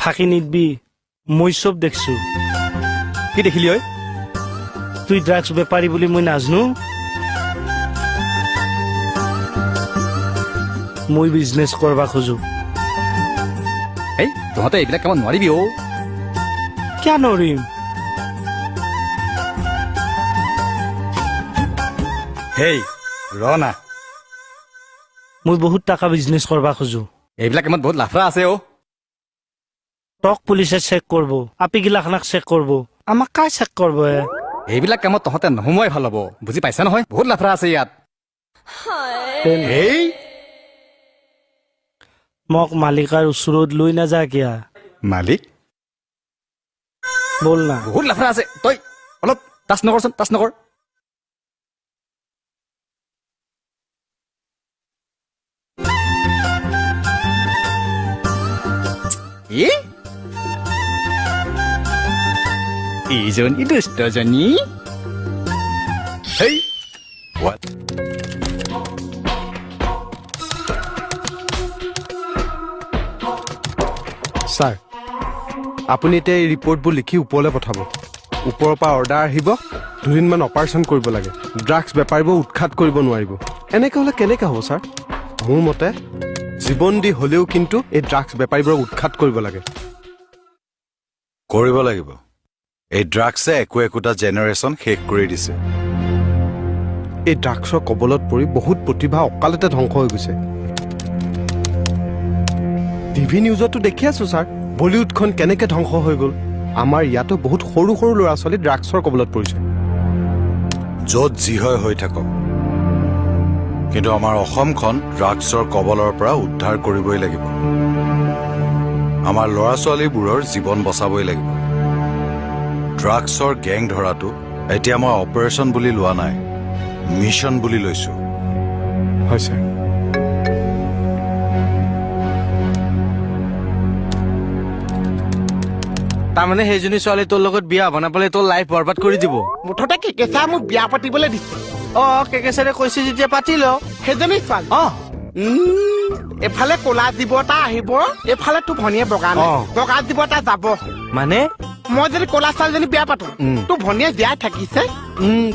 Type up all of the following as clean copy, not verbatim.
ফাঁকি নিদবি মই চব দেখছো কি দেখিলি ঐ তুই ড্ৰাগছ বেপাৰী বুলি মই নাজনো মই বিজনেছ কৰবা খোজো এই তহঁতে এইবিলাক কামত নোৱাৰিবি অ' কিয় নৰিম হেই ৰ না মই বহুত টকা বিজনেছ কৰবা খোজো এইবিলাক কামত বহুত লাফৰা আছে অ' টক পুলিচে চেক কৰব আপিগিলাখানাক চেক কৰব আমাক কাই চেক কৰব এইবিলাক কামত তহঁতে নোসোমোৱাই ভাল হ'ব বুজি পাইছা নহয় বহুত লাফৰা আছে ইয়াত এই মোক মালিকাৰ ওচৰত লৈ নাযা কিয়া মালিক বল না বহুত লাফৰা আছে তই অলপ টাচ নকৰচোন টাচ নকৰ এইজনী দুষ্টজনী হেই What? ছাৰ আপুনি এতিয়া এই ৰিপৰ্টবোৰ লিখি ওপৰলৈ পঠাব ওপৰৰ পৰা অৰ্ডাৰ আহিব দুদিনমান অপাৰেশ্যন কৰিব লাগে ড্ৰাগছ বেপাৰীবোৰ উৎখাত কৰিব নোৱাৰিব এনেকৈ হ'লে কেনেকৈ হ'ব ছাৰ মোৰ মতে জীৱন দি হ'লেও কিন্তু এই ড্ৰাগছ বেপাৰীবোৰক উৎখাত কৰিব লাগে কৰিব লাগিব এই ড্ৰাগছে একোটা জেনেৰেশ্যন শেষ কৰি দিছে এই ড্ৰাগছৰ কবলত পৰি বহুত প্ৰতিভা অকালতে ধ্বংস হৈ গৈছে টিভি নিউজতো দেখি আছো ছাৰ বলিউডখন কেনেকৈ ধ্বংস হৈ গ'ল আমাৰ ইয়াতো বহুত সৰু সৰু ল'ৰা ছোৱালী ড্ৰাগছৰ কবলত পৰিছে য'ত যি হয় হৈ থাকক কিন্তু আমাৰ অসমখন ড্ৰাগছৰ কবলৰ পৰা উদ্ধাৰ কৰিবই লাগিব আমাৰ ল'ৰা ছোৱালীবোৰৰ জীৱন বচাবই লাগিব ড্ৰাগছৰ গেং ধৰাটো এতিয়া মই অপাৰেশ্যন বুলি লোৱা নাই মিছন বুলি লৈছো হয় ছাৰ তাৰমানে সেইজনী ছোৱালী তোৰ লগত বিয়া বনাবলৈ তোৰ লাইফ বৰবাদ কৰি দিব মুঠতে কেকেচা মোক বিয়া পাতিবলৈ দিছে অ কেকেচাৰে কৈছে যেতিয়া পাতি ল সেইজনী ছোৱালী অ এফালে ক'লা জীৱ এটা আহিব এফালে তোৰ ভনীয়ে বগা নাই বগা জীৱ এটা যাব মানে মই যদি ক'লা ছোৱালীজনী বিয়া পাতো তোৰ ভনীয়ে জীয়াই থাকিছে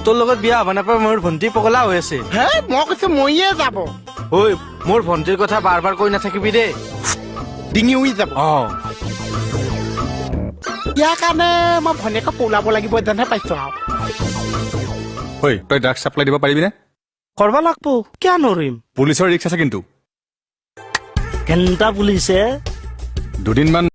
তোৰ লগত বিয়া হ'ব নাপায় মোৰ ভণ্টি পগলা হৈ আছে হে মই কৈছো মইয়ে যাব ঐ মোৰ ভণ্টিৰ কথা বাৰ বাৰ কৈ নাথাকিবি দেই ডিঙি উৰি যাব অ ইয়াৰ কাৰণে মই ভনীয়েকক পলাব লাগিব যেনহে পাইছো আৰু ঐ তই ড্ৰাগছ চাপ্লাই দিব পাৰিবিনে কৰবা লাগব কিয় নৰিম পুলিচৰ ৰিক্স আছে কিন্তু কেনটা পুলিচে দুদিনমান